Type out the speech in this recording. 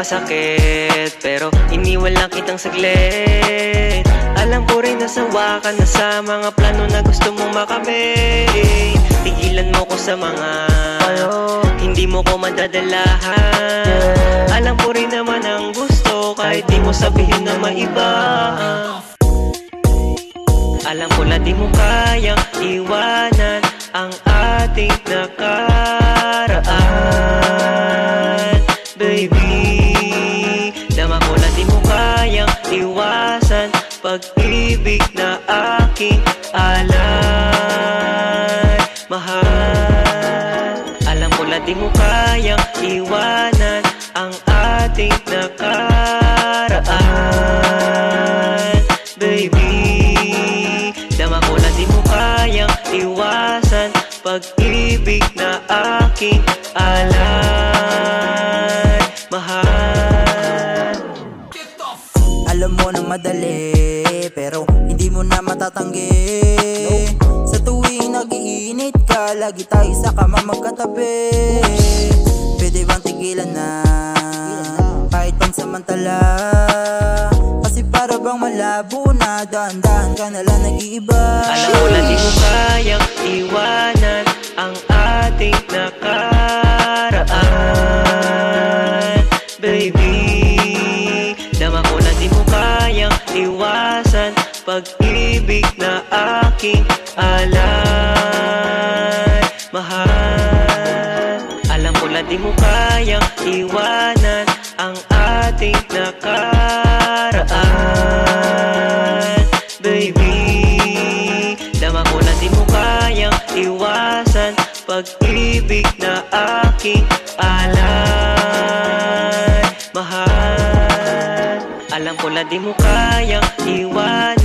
masakit, pero iniwan lang kitang saglit. Alam ko rin nasawa ka na sa mga plano na gusto mong makamit. Tigilan mo ko sa mga hindi mo ko madadalahan. Alam ko rin naman ang gusto, kahit di mo sabihin na maiba. Alam ko na di mo kayang iwanan ang ating nakaraan, baby. Dama ko na di mo kayang iwasan pag-ibig na aking alay, mahal. Alam ko na di mo kayang iwanan ang ating nakaraan, baby. Dama ko na di mo kayang iwasan pag-ibig na aking alay, mahal. Alam mo na madali, pero hindi mo na matatanggi. Sa tuwing nag-iinit ka, lagi tayo sa kama magkatabi. Pwede bang tigilan na, kahit pansamantala? Kasi para bang malabo na, dahan-dahan ka na lang nag-iiba. Alam ko na di mo kayang iwanan ang ating nakaraan, baby. Dama ko na di mo kayang iwasan pag-ibig na aking alay, mahal. Alam ko na di mo kayang iwanan ang ating nakaraan, baby. Dama ko na di mo kayang iwasan pag-ibig na aking alay, mahal. Alam ko na di mo kayang iwanan